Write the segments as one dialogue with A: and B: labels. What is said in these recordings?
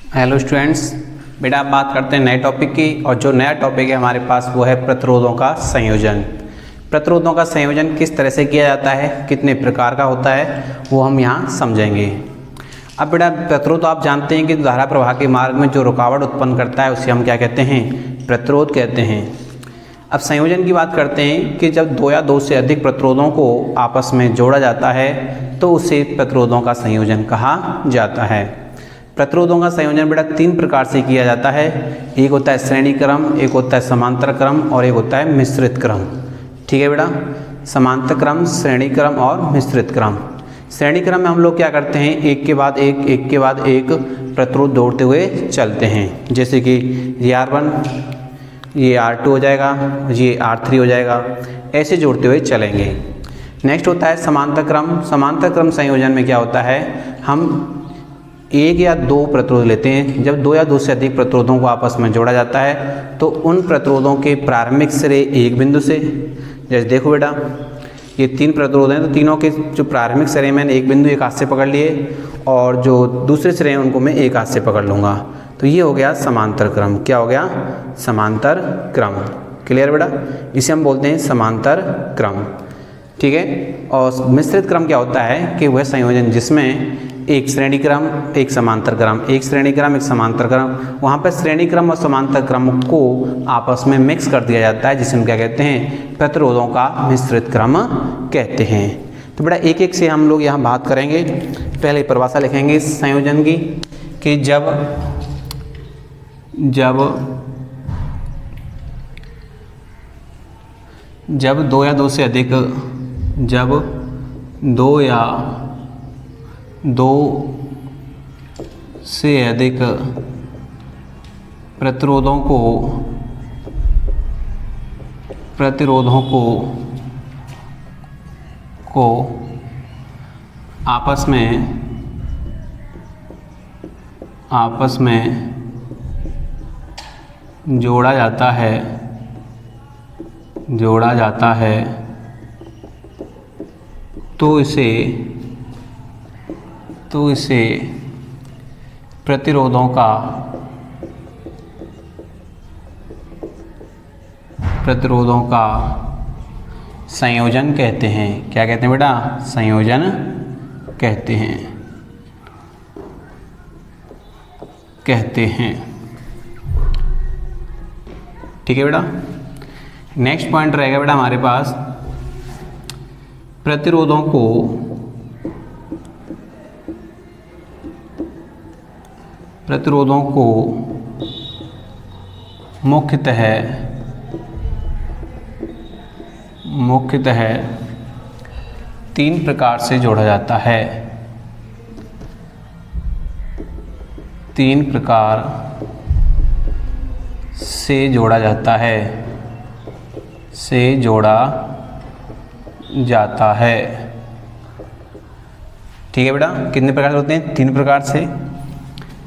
A: Hello students, बेटा आप बात करते हैं नए टॉपिक की। और जो नया टॉपिक है हमारे पास वो है प्रतिरोधों का संयोजन। प्रतिरोधों का संयोजन किस तरह से किया जाता है, कितने प्रकार का होता है, वो हम यहाँ समझेंगे। अब बेटा प्रतिरोध आप जानते हैं कि धारा प्रवाह के मार्ग में जो रुकावट उत्पन्न करता है उसे हम क्या कहते हैं, प्रतिरोध कहते हैं। अब संयोजन की बात करते हैं कि जब दो या दो से अधिक प्रतिरोधों को आपस में जोड़ा जाता है तो उसे प्रतिरोधों का संयोजन कहा जाता है। प्रतिरोधों का संयोजन बेटा तीन प्रकार से किया जाता है। एक होता है श्रेणी क्रम, एक होता है समांतर क्रम और एक होता है मिश्रित क्रम। ठीक है बेटा, समांतर क्रम, श्रेणी क्रम और मिश्रित क्रम। श्रेणी क्रम में हम लोग क्या करते हैं, एक के बाद एक प्रतिरोध जोड़ते हुए चलते हैं। जैसे कि ये R1, ये R2 हो जाएगा, ये R3 हो जाएगा, ऐसे जोड़ते हुए चलेंगे। नेक्स्ट होता है समांतर क्रम। समांतर क्रम संयोजन में क्या होता है, हम एक या दो प्रतिरोध लेते हैं। जब दो या दो से अधिक प्रतिरोधों को आपस में जोड़ा जाता है तो उन प्रतिरोधों के प्रारंभिक सिरे एक बिंदु से, जैसे देखो बेटा ये तीन प्रतिरोध हैं तो तीनों के जो प्रारंभिक सिरे मैंने एक बिंदु एक हाथ से पकड़ लिए और जो दूसरे सिरे हैं उनको मैं एक हाथ से पकड़ लूँगा, तो ये हो गया समांतर क्रम। क्या हो गया, समांतर क्रम। क्लियर बेटा, इसे हम बोलते हैं समांतर क्रम। ठीक है। और मिश्रित क्रम क्या होता है कि वह संयोजन जिसमें एक श्रेणी क्रम एक समांतर क्रम, एक श्रेणी क्रम एक समांतर क्रम, वहाँ पर श्रेणी क्रम और समांतर क्रम को आपस में मिक्स कर दिया जाता है, जिसे हम क्या कहते हैं, प्रतिरोधों का मिश्रित क्रम कहते हैं। तो बेटा एक एक से हम लोग यहाँ बात करेंगे। पहले परिभाषा लिखेंगे संयोजन की कि जब दो या दो से अधिक प्रतिरोधों को आपस में जोड़ा जाता है तो इसे प्रतिरोधों का संयोजन कहते हैं। क्या कहते हैं बेटा, संयोजन कहते हैं। ठीक है बेटा। नेक्स्ट पॉइंट रहेगा बेटा हमारे पास प्रतिरोधों को मुख्यतः तीन प्रकार से जोड़ा जाता है। तीन प्रकार से जोड़ा जाता है। ठीक है बेटा, कितने प्रकार से होते हैं, तीन प्रकार से।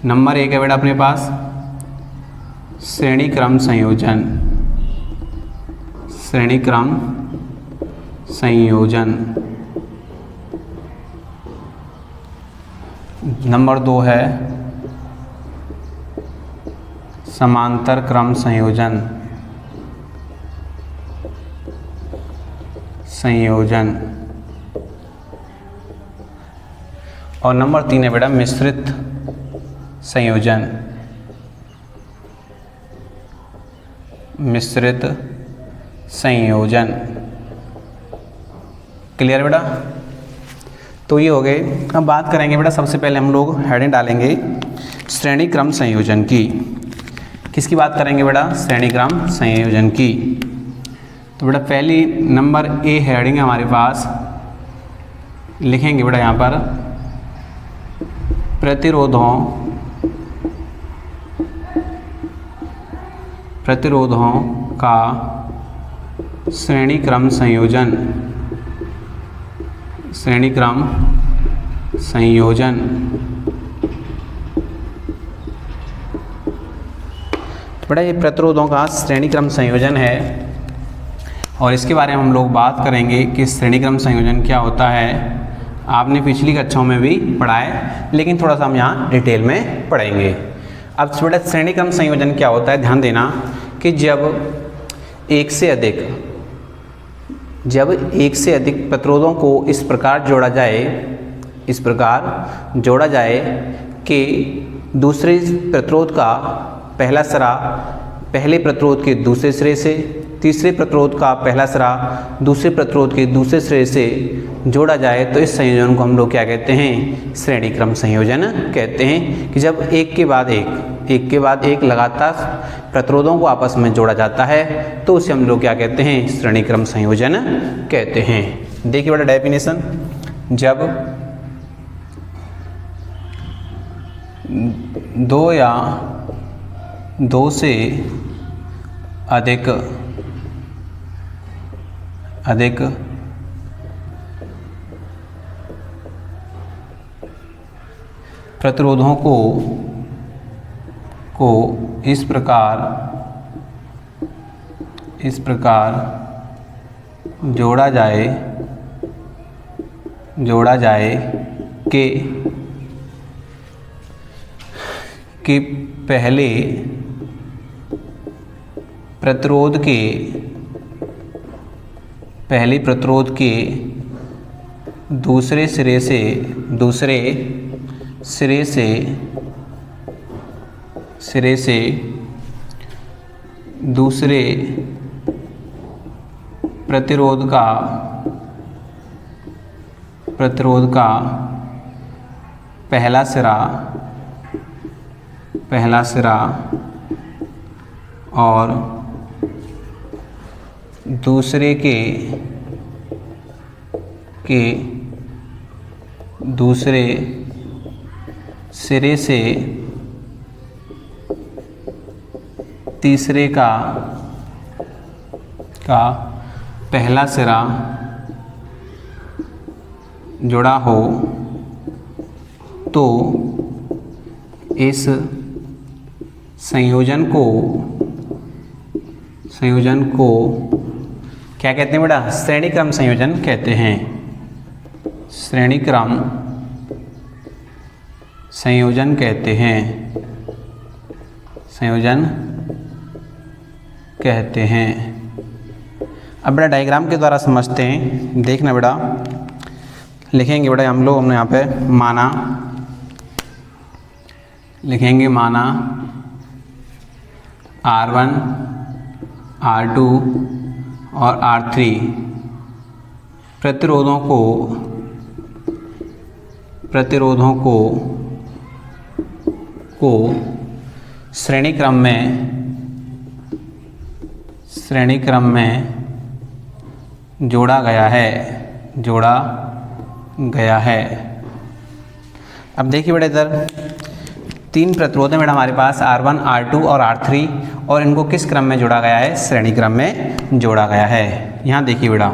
A: नंबर एक है बेटा अपने पास श्रेणी क्रम संयोजन। नंबर दो है समांतर क्रम संयोजन। और नंबर तीन है बेटा मिश्रित संयोजन। क्लियर बेटा, तो ये हो गए। अब बात करेंगे बेटा, सबसे पहले हम लोग हेडिंग डालेंगे श्रेणी क्रम संयोजन की। किसकी बात करेंगे बेटा, श्रेणी क्रम संयोजन की। तो बेटा पहली नंबर ए हेडिंग है हमारे पास, लिखेंगे बेटा यहाँ पर प्रतिरोधों का श्रेणी क्रम संयोजन। बेटा ये प्रतिरोधों का श्रेणी क्रम संयोजन है और इसके बारे में हम लोग बात करेंगे कि श्रेणी क्रम संयोजन क्या होता है। आपने पिछली कक्षाओं में भी पढ़ा है, लेकिन थोड़ा सा हम यहाँ डिटेल में पढ़ेंगे। अब बेटा श्रेणी क्रम संयोजन क्या होता है, ध्यान देना कि जब एक से अधिक प्रतिरोधों को इस प्रकार जोड़ा जाए कि दूसरे प्रतिरोध का पहला सिरा पहले प्रतिरोध के दूसरे सिरे से, तीसरे प्रतिरोध का पहला सिरा दूसरे प्रतिरोध के दूसरे सिरे से जोड़ा जाए, तो इस संयोजन को हम लोग क्या कहते हैं, श्रेणी क्रम संयोजन कहते हैं। कि जब एक के बाद एक लगातार प्रतिरोधों को आपस में जोड़ा जाता है तो उसे हम लोग क्या कहते हैं, श्रेणी क्रम संयोजन कहते हैं। देखिए बेटा डेफिनेशन, जब दो या दो से अधिक प्रतिरोधों को इस प्रकार जोड़ा जाए कि पहले प्रतिरोध के दूसरे सिरे से दूसरे प्रतिरोध का पहला सिरा और दूसरे के दूसरे सिरे से तीसरे का पहला सिरा जुड़ा हो तो इस संयोजन को क्या कहते हैं बेटा, श्रेणी क्रम संयोजन कहते हैं। श्रेणी क्रम संयोजन कहते हैं। अब बेटा डायग्राम के द्वारा समझते हैं। देखना बेटा, लिखेंगे बेटा हमने यहाँ पे माना R1 R2 और R3 प्रतिरोधों को श्रेणी क्रम में जोड़ा गया है। अब देखिए बेटा, इधर 3 प्रतिरोध हैं बेटा हमारे पास, R1 R2 और R3, और इनको किस क्रम में जोड़ा गया है, श्रेणी क्रम में जोड़ा गया है। यहाँ देखिए बेटा,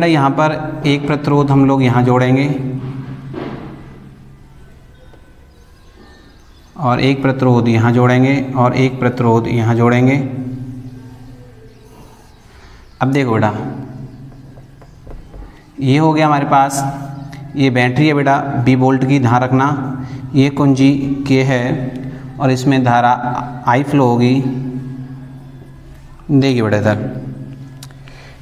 A: यहाँ पर एक प्रतिरोध हम लोग यहाँ जोड़ेंगे और एक प्रतिरोध यहाँ जोड़ेंगे और एक प्रतिरोध यहाँ जोड़ेंगे। अब देखो बेटा, ये हो गया हमारे पास, ये बैटरी है बेटा, 20 वोल्ट की, ध्यान रखना। ये कुंजी के है और इसमें धारा I फ्लो होगी। देखिए बेटा, इधर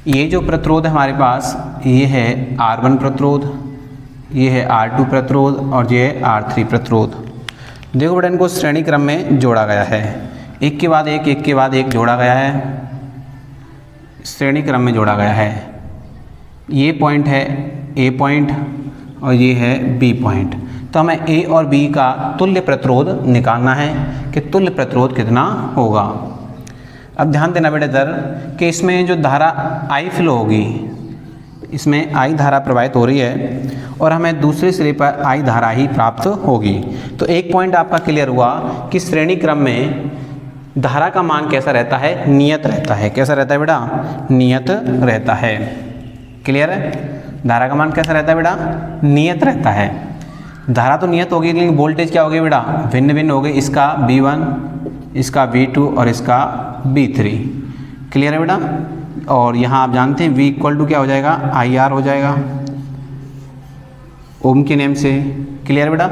A: ये जो प्रतिरोध है हमारे पास, ये है R1 प्रतिरोध, ये है R2 प्रतिरोध और ये है R3 प्रतिरोध। देखो बेटा, इनको श्रेणी क्रम में जोड़ा गया है, एक के बाद एक जोड़ा गया है, श्रेणी क्रम में जोड़ा गया है। ये पॉइंट है A पॉइंट और ये है B पॉइंट। तो हमें A और B का तुल्य प्रतिरोध निकालना है कि तुल्य प्रतिरोध कितना होगा। अब ध्यान देना बेटा इधर कि इसमें जो धारा I फ्लो होगी, इसमें I धारा प्रवाहित हो रही है और हमें दूसरे सिरे पर I धारा ही प्राप्त होगी। तो एक पॉइंट आपका क्लियर हुआ कि श्रेणी क्रम में धारा का मान कैसा रहता है, नियत रहता है। कैसा रहता है बेटा, नियत रहता है। क्लियर है, धारा का मान कैसा रहता है बेटा, नियत रहता है। धारा तो नियत होगी लेकिन वोल्टेज क्या होगी बेटा, भिन्न भिन्न होगी, इसका V1, इसका V2 और इसका V3। क्लियर है बेटा, और यहाँ आप जानते हैं V इक्वल टू क्या हो जाएगा, IR हो जाएगा ओम के नेम से। क्लियर बेटा।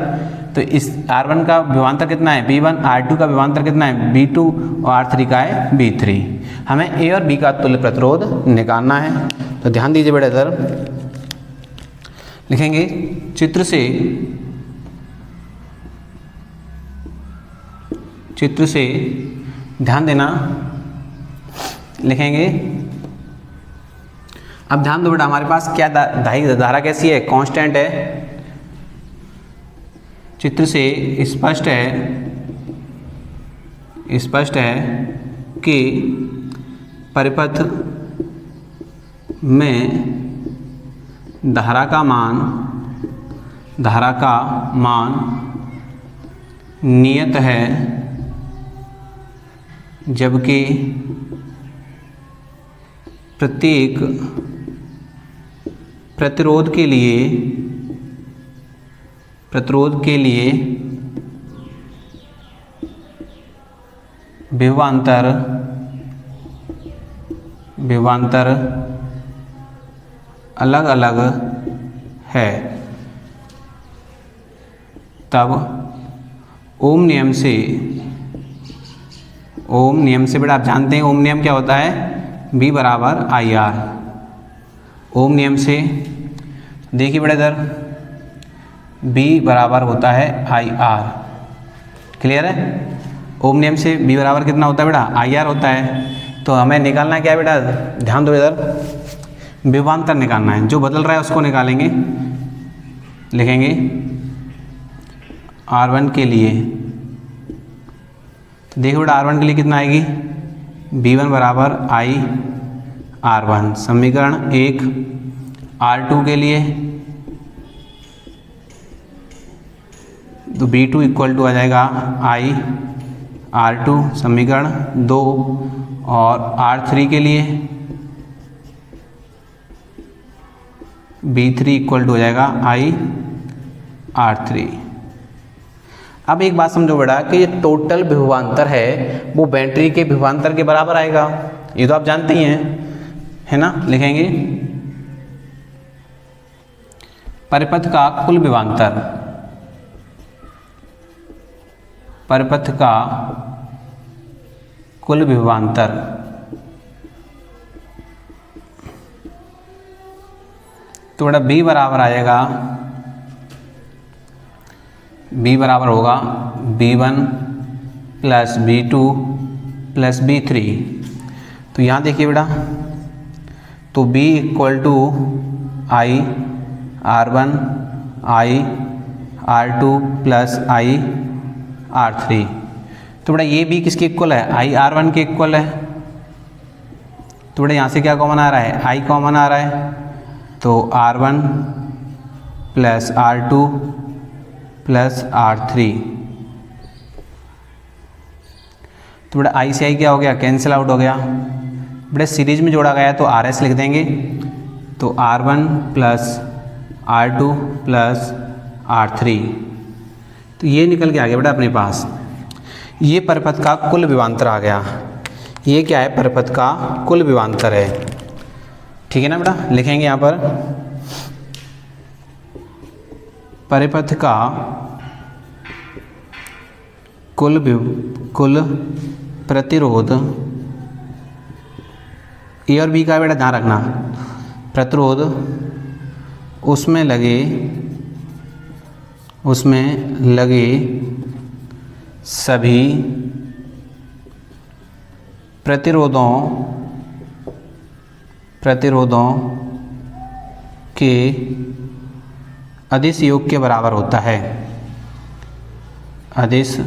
A: तो इस R1 का विभवांतर कितना है V1, R2 का विभवांतर कितना है V2 और R3 का है V3। हमें A और B का तुल्य प्रतिरोध निकालना है। तो ध्यान दीजिए बेटा, इधर लिखेंगे चित्र से ध्यान देना, लिखेंगे। अब ध्यान दो बेटा, हमारे पास क्या धारा कैसी है, कांस्टेंट है। चित्र से स्पष्ट है कि परिपथ में धारा का मान नियत है, जबकि प्रत्येक प्रतिरोध के लिए विभवांतर अलग अलग है। तब ओम नियम से बेटा आप जानते हैं ओम नियम क्या होता है, V बराबर IR। ओम नियम से देखिए बेटा, इधर B बराबर होता है IR। क्लियर है। ओम नियम से B बराबर कितना होता है बेटा, IR होता है। तो हमें निकालना क्या है बेटा, ध्यान दो, इधर विभवांतर निकालना है, जो बदल रहा है उसको निकालेंगे। लिखेंगे R1 के लिए, तो देखो बेटा R1 के लिए कितना आएगी, V1 बराबर IR1। समीकरण 1। R2 के लिए तो V2 इक्वल टू आ जाएगा IR2, समीकरण 2। और R3 के लिए V3 इक्वल टू हो जाएगा IR3। अब एक बात समझो बेटा कि ये टोटल विभवांतर है वो बैटरी के विभवांतर के बराबर आएगा, ये तो आप जानते ही हैं, है ना। लिखेंगे परिपथ का कुल विभवांतर, तो बेटा B बराबर आएगा, B बराबर होगा B1 plus B2 plus B3। तो यहाँ देखिए बेटा, तो B equal to IR1 IR2 plus IR3। तो बेटा ये B किसके इक्वल है, IR1 के इक्वल है। तो बेटा यहाँ से क्या कॉमन आ रहा है, I कॉमन आ रहा है, तो R1 plus R2 plus R3। तो बेटा I से I क्या हो गया, कैंसिल आउट हो गया। बेटा सीरीज में जोड़ा गया है तो RS लिख देंगे, तो R1 plus R2 plus R3। तो ये निकल के आ गया बेटा अपने पास, ये परिपथ का कुल विभवांतर आ गया। ये क्या है, परिपथ का कुल विभवांतर है, ठीक है ना बेटा। लिखेंगे यहाँ पर परिपथ का कुल प्रतिरोध, ए और बी का बेटा ध्यान रखना, प्रतिरोध उसमें लगे सभी प्रतिरोधों के अदिश योग के बराबर होता है, अदिश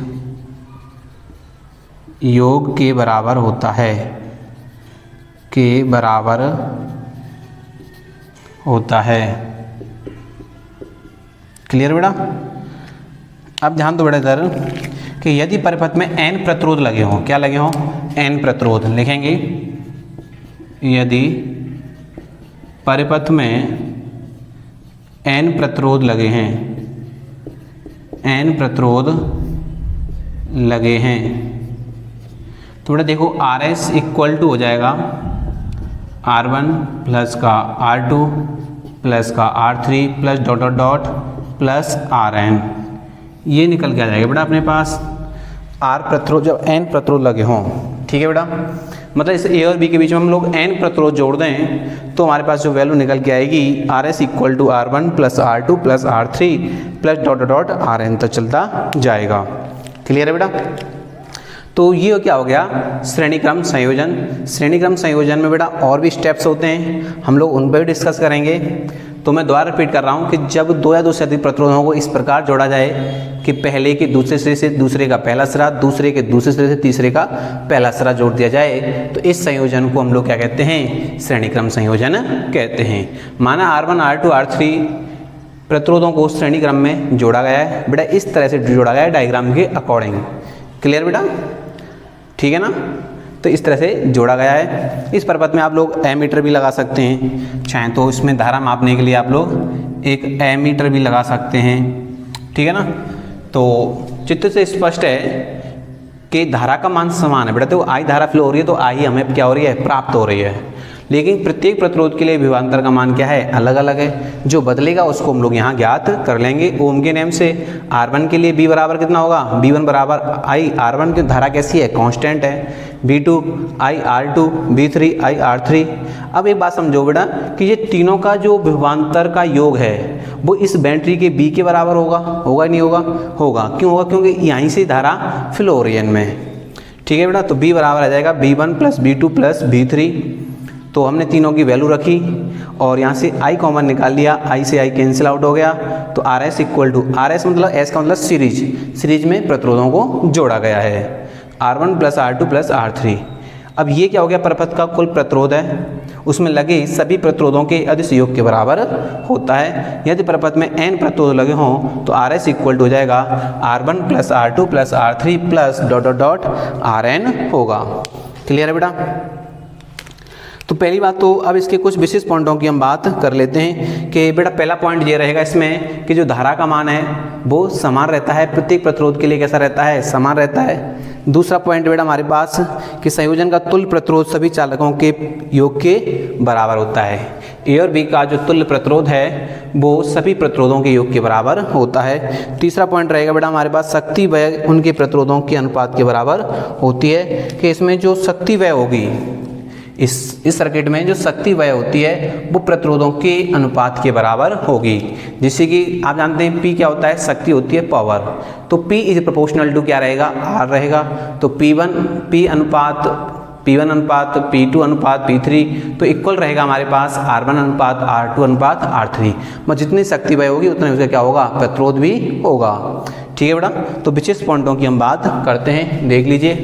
A: योग के बराबर होता है, क्लियर बेटा। अब ध्यान दो बेटा इधर कि यदि परिपथ में n प्रतिरोध लगे हों, क्या लगे हों, n प्रतिरोध। लिखेंगे यदि परिपथ में n प्रतिरोध लगे हैं, तो बेटा देखो RS इक्वल टू हो जाएगा R1 प्लस का R2 प्लस का R3 plus dot dot dot plus Rn, ये निकल के आ जाएगा बेटा अपने पास R प्रतिरोध जब n प्रतिरोध लगे हों। ठीक है बेटा, मतलब इस A और B के बीच में हम लोग n प्रतिरोध जोड़ दें तो हमारे पास जो वैल्यू निकल के आएगी RS equal to R1 plus R2 plus R3 plus dot dot dot Rn तक चलता जाएगा। क्लियर है बेटा? तो ये क्या हो गया श्रेणी क्रम संयोजन। श्रेणी क्रम संयोजन में बेटा और भी स्टेप्स होते हैं, हम लोग उन पर भी डिस्कस करेंगे। तो मैं दोबारा रिपीट कर रहा हूँ कि जब दो या दो से अधिक प्रतिरोधों को इस प्रकार जोड़ा जाए कि पहले के दूसरे सिरे से दूसरे का पहला सिरा, दूसरे के दूसरे सिरे से तीसरे का पहला सिरा जोड़ दिया जाए, तो इस संयोजन को हम लोग क्या कहते हैं, श्रेणी क्रम संयोजन कहते हैं। माना R1 R2 R3 प्रतिरोधों को श्रेणी क्रम में जोड़ा गया है बेटा, इस तरह से जोड़ा गया है डायग्राम के अकॉर्डिंग। क्लियर बेटा? ठीक है ना? तो इस तरह से जोड़ा गया है। इस पर्पज में आप लोग एमीटर भी लगा सकते हैं, चाहें तो इसमें धारा मापने के लिए आप लोग एक एमीटर भी लगा सकते हैं। ठीक है ना? तो चित्र से स्पष्ट है कि धारा का मान समान है बेटा, तो आई धारा फ्लो हो रही है तो आई हमें क्या हो रही है, प्राप्त हो रही है। लेकिन प्रत्येक प्रतिरोध के लिए विभवांतर का मान क्या है, अलग अलग है। जो बदलेगा उसको हम लोग यहाँ ज्ञात कर लेंगे ओम के नियम से। R1 के लिए B बराबर कितना होगा, B1 बराबर I R1 की धारा कैसी है, कांस्टेंट है। B2 I R2, B3 I R3। अब एक बात समझो बेटा कि ये तीनों का जो विभवांतर का योग है वो इस बैटरी के B के बराबर होगा, होगा नहीं होगा, होगा। क्यों होगा, क्योंकि यहीं से धारा फ्लो हो रही है इनमें। ठीक है बेटा, तो B बराबर आ जाएगा B1 plus B2 plus B3। तो हमने तीनों की वैल्यू रखी और यहाँ से I कॉमन निकाल लिया, I से I कैंसिल आउट हो गया। तो RS इक्वल टू, RS मतलब S का मतलब सीरीज में प्रतिरोधों को जोड़ा गया है, R1 plus R2 plus R3। अब ये क्या हो गया, परपथ का कुल प्रतिरोध है, उसमें लगे सभी प्रतिरोधों के अदिश योग के बराबर होता है। यदि परपथ में n प्रतिरोध लगे हों तो RS इक्वल टू हो जाएगा R1 plus R2 plus R3 plus dot dot dot Rn होगा। क्लियर है बेटा? तो पहली बात तो अब इसके कुछ विशेष पॉइंटों की हम बात कर लेते हैं कि बेटा पहला पॉइंट ये रहेगा इसमें कि जो धारा का मान है वो समान रहता है, प्रत्येक प्रतिरोध के लिए कैसा रहता है, समान रहता है। दूसरा पॉइंट बेटा हमारे पास कि संयोजन का तुल्य प्रतिरोध सभी चालकों के योग के बराबर होता है। ए और बी का जो तुल्य प्रतिरोध है वो सभी प्रतिरोधों के योग के बराबर होता है। तीसरा पॉइंट रहेगा बेटा हमारे पास शक्ति व्यय उनके प्रतिरोधों के अनुपात के बराबर होती है, कि इसमें जो शक्ति व्यय होगी इस सर्किट में जो शक्ति व्यय होती है वो प्रतिरोधों के अनुपात के बराबर होगी। जिससे कि आप जानते हैं P क्या होता है, शक्ति होती है पावर। तो P इज प्रोपोर्शनल टू क्या रहेगा, R रहेगा। तो P अनुपात P1 अनुपात P2 अनुपात P3 तो इक्वल रहेगा हमारे पास R1 अनुपात R2 अनुपात R3। मतलब जितनी शक्ति व्यय होगी उतना उसका क्या होगा, प्रतिरोध भी होगा। ठीक है बेटा? तो विशेष पॉइंटों की हम बात करते हैं, देख लीजिए।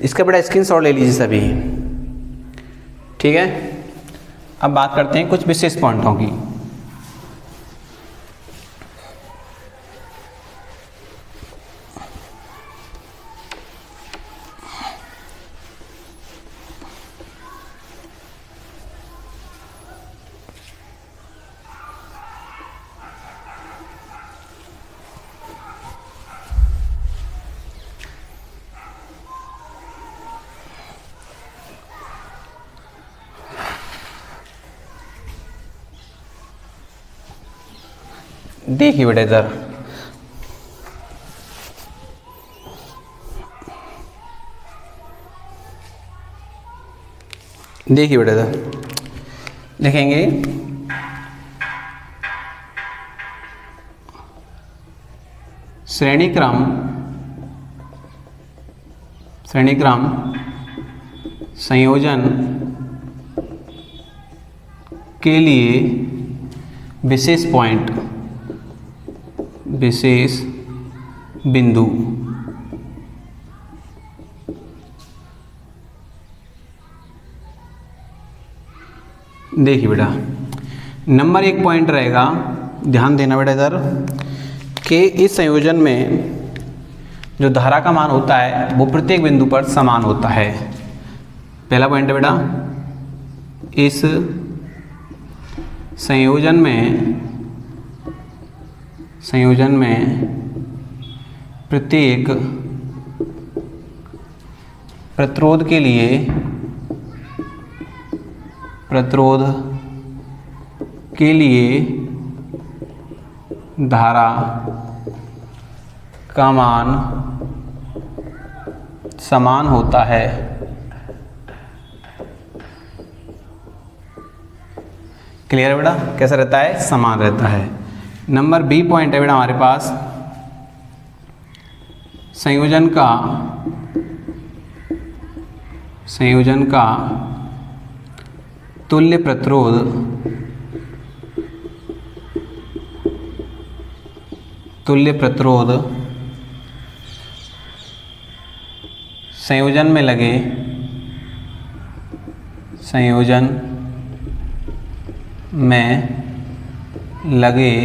A: इसका बेटा स्क्रीनशॉट ले लीजिए सभी। ठीक है, अब बात करते हैं कुछ विशेष पॉइंटों की। देखिए बेटा इधर देखिए बेटा इधर लिखेंगे श्रेणी क्रम संयोजन के लिए विशेष पॉइंट, विशेष बिंदु। देखिए बेटा नंबर 1 पॉइंट रहेगा, ध्यान देना बेटा इधर, कि इस संयोजन में जो धारा का मान होता है वो प्रत्येक बिंदु पर समान होता है। पहला पॉइंट है बेटा, इस संयोजन में प्रत्येक प्रतिरोध के लिए प्रतिरोध के लिए धारा का मान समान होता है। क्लियर है बेटा, कैसा रहता है, समान रहता है। नंबर बी पॉइंट है बेटा हमारे पास, संयोजन का तुल्य प्रतिरोध संयोजन में लगे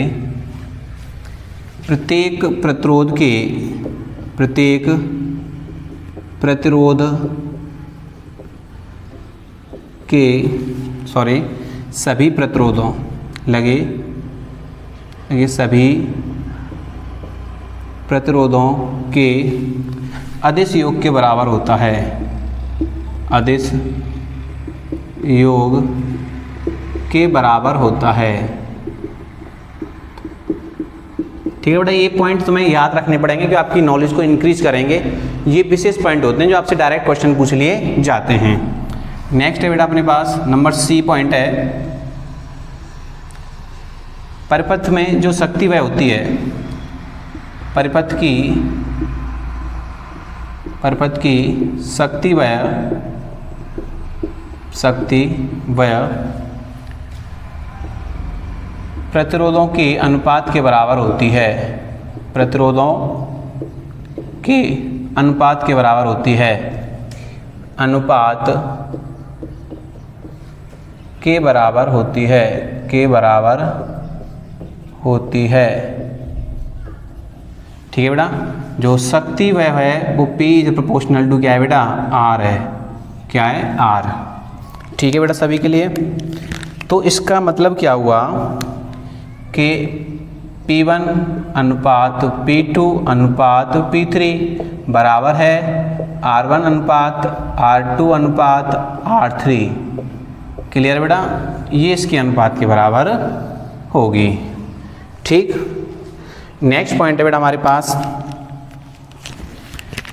A: प्रत्येक प्रतिरोध के सभी प्रतिरोधों सभी प्रतिरोधों के अदिश योग के बराबर होता है। अदिश योग के बराबर होता है। ठीक है बेटा, ये पॉइंट तुम्हें याद रखने पड़ेंगे कि आपकी नॉलेज को इंक्रीज करेंगे। ये विशेष पॉइंट होते हैं जो आपसे डायरेक्ट क्वेश्चन पूछ लिए जाते हैं। नेक्स्ट है बेटा अपने पास नंबर सी पॉइंट है, परिपथ में जो शक्ति वह होती है, परिपथ की शक्ति वह प्रतिरोधों के अनुपात के बराबर होती है। प्रतिरोधों के अनुपात के बराबर होती है। अनुपात के बराबर होती है। ठीक है बेटा, जो शक्ति वह है वो P इज प्रोपोर्शनल टू क्या है बेटा, R है। क्या है, R। ठीक है बेटा, सभी के लिए। तो इसका मतलब क्या हुआ कि P1 अनुपात P2 अनुपात P3 बराबर है R1 अनुपात R2 अनुपात R3। क्लियर बेटा, ये इसके अनुपात के बराबर होगी। ठीक, नेक्स्ट पॉइंट है बेटा हमारे पास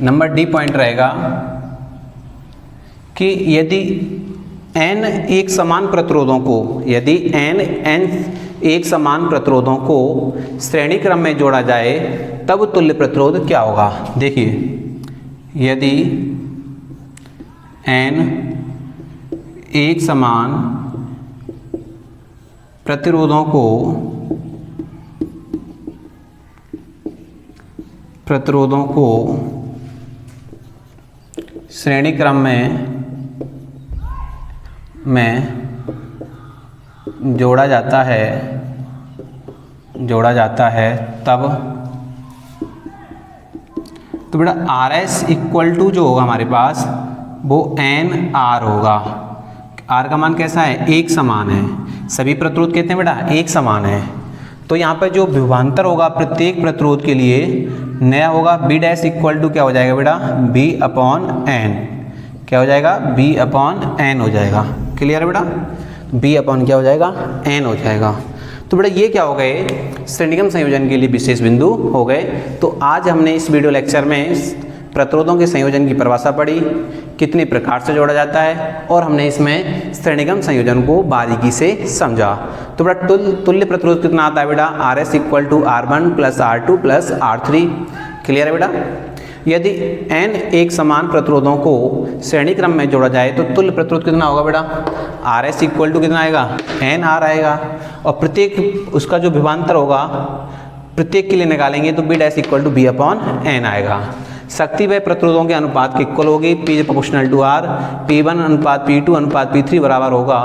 A: नंबर डी पॉइंट रहेगा कि यदि n एक समान प्रतिरोधों को एक समान प्रतिरोधों को श्रेणी क्रम में जोड़ा जाए तब तुल्य प्रतिरोध क्या होगा। देखिए, यदि n एक समान प्रतिरोधों को श्रेणी क्रम में जोड़ा जाता है तब तो बेटा RS इक्वल टू जो होगा हमारे पास वो NR होगा। R का मान कैसा है, एक समान है। सभी प्रतिरोध कहते हैं बेटा एक समान है। तो यहाँ पर जो विभवांतर होगा प्रत्येक प्रतिरोध के लिए नया होगा B डैश इक्वल टू क्या हो जाएगा बेटा, B/N। क्या हो जाएगा, B/N हो जाएगा। क्लियर है बेटा, B/N क्या हो जाएगा, N हो जाएगा। तो बेटा ये क्या हो गए, श्रेणीक्रम संयोजन के लिए विशेष बिंदु हो गए। तो आज हमने इस वीडियो लेक्चर में प्रतिरोधों के संयोजन की परिभाषा पढ़ी, कितने प्रकार से जोड़ा जाता है, और हमने इसमें श्रेणीक्रम संयोजन को बारीकी से समझा। तो बेटा तुल्य प्रतिरोध कितना आता है बेटा, RS equal to R1 plus R2 plus R3। Clear है बेटा, यदि n एक समान प्रतिरोधों को श्रेणी क्रम में जोड़ा जाए तो तुल्य प्रतिरोध कितना होगा बेटा, RS इक्वल टू कितना आएगा, NR आएगा। और प्रत्येक उसका जो विभवांतर होगा प्रत्येक के लिए निकालेंगे तो B dash equal to B/N आएगा। शक्ति व प्रतिरोधों के अनुपात की इक्वल होगी P proportional to R। P1 अनुपात P2 अनुपात P3 बराबर होगा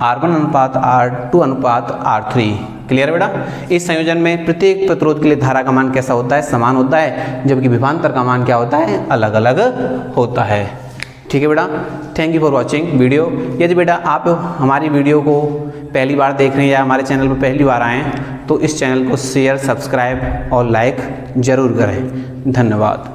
A: R1 अनुपात R2 अनुपात R3। क्लियर है बेटा, इस संयोजन में प्रत्येक प्रतिरोध के लिए धारा का मान कैसा होता है, समान होता है, जबकि विभवांतर का मान क्या होता है, अलग अलग होता है। ठीक है बेटा, thank you for watching video. यदि बेटा आप हमारी वीडियो को पहली बार देख रहे हैं या हमारे चैनल पर पहली बार आए हैं तो इस चैनल को शेयर, सब्सक्राइब और लाइक ज़रूर करें। धन्यवाद।